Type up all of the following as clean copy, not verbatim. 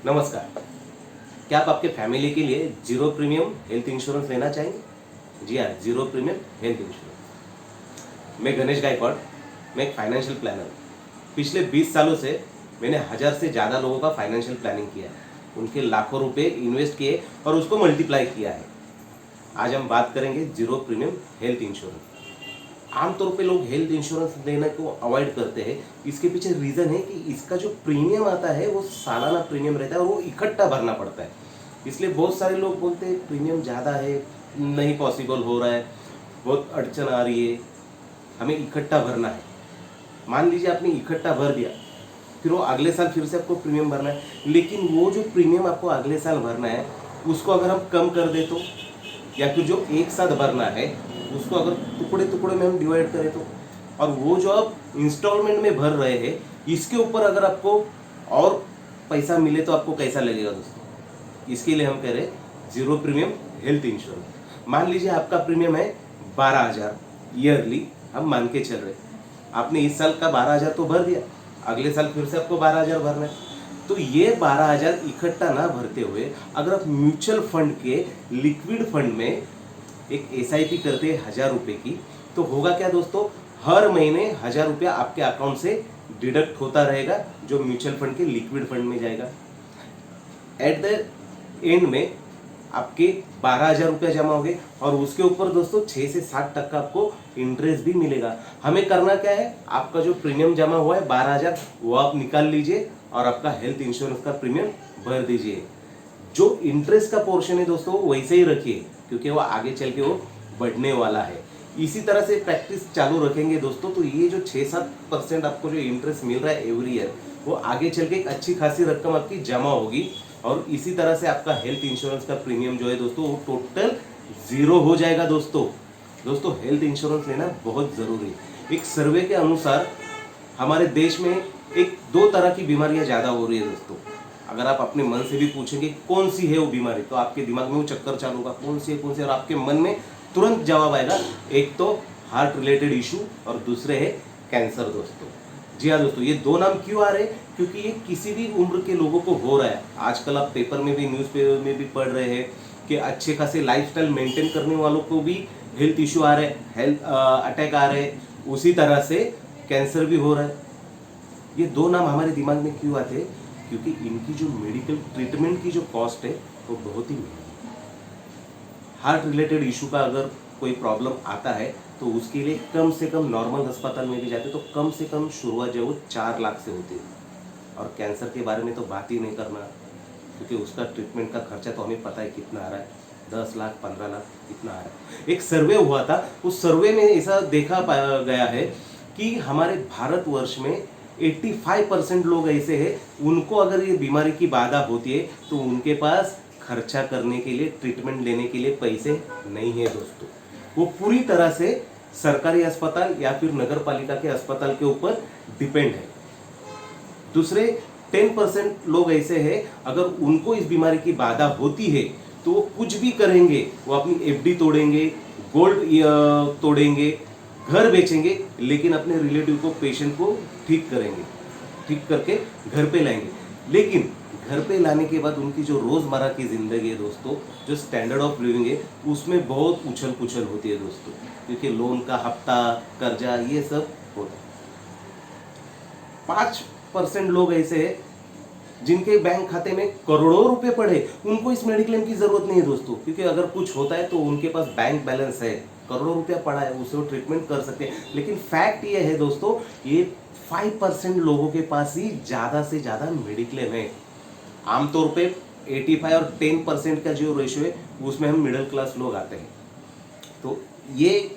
नमस्कार। क्या आप आपके फैमिली के लिए जीरो प्रीमियम हेल्थ इंश्योरेंस लेना चाहेंगे? जी हाँ, जीरो प्रीमियम हेल्थ इंश्योरेंस। मैं गणेश गायकवाड़, मैं एक फाइनेंशियल प्लानर हूँ। पिछले 20 सालों से मैंने 1000 से ज़्यादा लोगों का फाइनेंशियल प्लानिंग किया है, उनके लाखों रुपए इन्वेस्ट किए और उसको मल्टीप्लाई किया है। आज हम बात करेंगे जीरो प्रीमियम हेल्थ इंश्योरेंस। आमतौर पे लोग हेल्थ इंश्योरेंस लेने को अवॉइड करते हैं। इसके पीछे रीज़न है कि इसका जो प्रीमियम आता है वो सालाना प्रीमियम रहता है और वो इकट्ठा भरना पड़ता है। इसलिए बहुत सारे लोग बोलते हैं प्रीमियम ज़्यादा है, नहीं पॉसिबल हो रहा है, बहुत अड़चन आ रही है, हमें इकट्ठा भरना है। मान लीजिए आपने इकट्ठा भर दिया, फिर वो अगले साल फिर से आपको प्रीमियम भरना है, लेकिन वो जो प्रीमियम आपको अगले साल भरना है उसको अगर हम कम कर दे तो, या फिर जो एक साथ भरना है उसको अगर टुकड़े टुकड़े में हम डिवाइड करें तो, और वो जो आप इंस्टॉलमेंट में भर रहे हैं इसके ऊपर अगर आपको और पैसा मिले तो आपको कैसा लगेगा दोस्तों? इसके लिए हम कह रहे हैं जीरो प्रीमियम हेल्थ इंश्योरेंस। मान लीजिए आपका प्रीमियम है 12,000 ईयरली, हम मान के चल रहे, आपने इस साल का 12,000 तो भर दिया, अगले साल फिर से आपको 12,000 भरना है। तो ये 12,000 इकट्ठा ना भरते हुए अगर आप म्यूचुअल फंड के लिक्विड फंड में एक एसआईपी करते हैं 1,000 रुपये की, तो होगा क्या दोस्तों? हर महीने 1,000 रुपया आपके अकाउंट से डिडक्ट होता रहेगा, जो म्यूचुअल फंड के लिक्विड फंड में जाएगा। एट द एंड में आपके 12,000 रुपया जमा हो गए और उसके ऊपर दोस्तों 6 से 7% आपको इंटरेस्ट भी मिलेगा। हमें करना क्या है, आपका जो प्रीमियम जमा हुआ है 12,000 वो आप निकाल लीजिए और आपका हेल्थ इंश्योरेंस का प्रीमियम भर दीजिए। जो इंटरेस्ट का पोर्शन है दोस्तों वो वैसे ही रखिए, क्योंकि वो आगे चल के वो बढ़ने वाला है। इसी तरह से प्रैक्टिस चालू रखेंगे दोस्तों, तो ये जो 6-7% आपको जो इंटरेस्ट मिल रहा है एवरी ईयर, वो आगे चल के एक अच्छी खासी रकम आपकी जमा होगी और इसी तरह से आपका हेल्थ इंश्योरेंस का प्रीमियम जो है दोस्तों वो टोटल जीरो हो जाएगा। दोस्तों हेल्थ इंश्योरेंस लेना बहुत जरूरी है। एक सर्वे के अनुसार हमारे देश में एक दो तरह की बीमारियां ज्यादा हो रही है दोस्तों। अगर आप अपने मन से भी पूछेंगे कौन सी है वो बीमारी, तो आपके दिमाग में वो चक्कर चालू होगा, कौन सी है, और आपके मन में तुरंत जवाब आएगा, एक तो हार्ट रिलेटेड इशू और दूसरे है कैंसर दोस्तों। जी हाँ दोस्तों, ये दो नाम क्यों आ रहे हैं? क्योंकि ये किसी भी उम्र के लोगों को हो रहा है। आजकल आप पेपर में भी, न्यूज़पेपर में भी पढ़ रहे हैं कि अच्छे खासे लाइफस्टाइल मेंटेन करने वालों को भी हेल्थ इशू आ रहे हैं, हेल्थ अटैक आ रहे हैं, उसी तरह से कैंसर भी हो रहा है। ये दो नाम हमारे दिमाग में क्यों आते हैं? क्योंकि इनकी जो मेडिकल ट्रीटमेंट की जो कॉस्ट है वो बहुत ही महंगी है। हार्ट रिलेटेड इशू का अगर कोई प्रॉब्लम आता है तो उसके लिए कम से कम नॉर्मल अस्पताल में भी जाते तो कम से कम शुरुआत जो वो 4 लाख से होती है। और कैंसर के बारे में तो बात ही नहीं करना, क्योंकि उसका ट्रीटमेंट का खर्चा तो हमें पता है कितना आ रहा है, 10 लाख 15 लाख कितना आ रहा है। एक सर्वे हुआ था, उस सर्वे में ऐसा देखा पाया गया है कि हमारे भारतवर्ष में 85% लोग ऐसे हैं, उनको अगर ये बीमारी की बाधा होती है तो उनके पास खर्चा करने के लिए, ट्रीटमेंट लेने के लिए पैसे नहीं है दोस्तों। वो पूरी तरह से सरकारी अस्पताल या फिर नगर पालिका के अस्पताल के ऊपर डिपेंड है। दूसरे 10% लोग ऐसे हैं, अगर उनको इस बीमारी की बाधा होती है तो वो कुछ भी करेंगे, वो अपनी एफडी तोड़ेंगे, गोल्ड तोड़ेंगे, घर बेचेंगे, लेकिन अपने रिलेटिव को, पेशेंट को ठीक करेंगे, ठीक करके घर पे लाएंगे। लेकिन घर पे लाने के बाद उनकी जो रोजमर्रा की जिंदगी है दोस्तों, जो स्टैंडर्ड ऑफ लिविंग है, उसमें बहुत उछल पुछल होती है दोस्तों, क्योंकि लोन का हफ्ता, कर्जा, ये सब होता है। 5% लोग ऐसे हैं जिनके बैंक खाते में करोड़ों रुपए पड़े, उनको इस मेडिक्लेम की जरूरत नहीं है दोस्तों, क्योंकि अगर कुछ होता है तो उनके पास बैंक बैलेंस है, करोड़ों रुपया पड़ा है, उससे वो ट्रीटमेंट कर सकते हैं। लेकिन फैक्ट ये है दोस्तों, ये 5% लोगों के पास ही ज्यादा से ज्यादा मेडिक्लेम है। आमतौर पे 85 और 10% का जो रेशियो है उसमें हम मिडिल क्लास लोग आते हैं। तो ये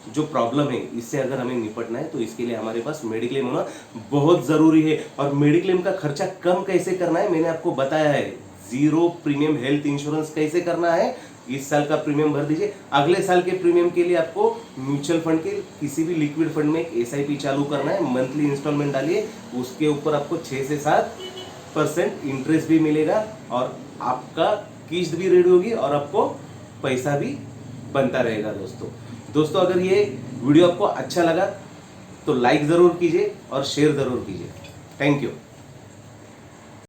जो प्रॉब्लम है, इससे अगर हमें निपटना है तो इसके लिए हमारे पास मेडिक्लेम होना बहुत जरूरी है। और मेडिक्लेम का खर्चा कम कैसे करना है मैंने आपको बताया है। जीरो प्रीमियम हेल्थ इंश्योरेंस कैसे करना है, इस साल का प्रीमियम भर दीजिए, अगले साल के प्रीमियम के लिए आपको म्यूचुअल फंड के किसी भी लिक्विड फंड में एक एसआईपी चालू करना है, मंथली इंस्टॉलमेंट डालिए, उसके ऊपर आपको 6 से 7% इंटरेस्ट भी मिलेगा और आपका किस्त भी रेडी होगी और आपको पैसा भी बनता रहेगा दोस्तों। अगर ये वीडियो आपको अच्छा लगा तो लाइक ज़रूर कीजिए और शेयर ज़रूर कीजिए। Thank you.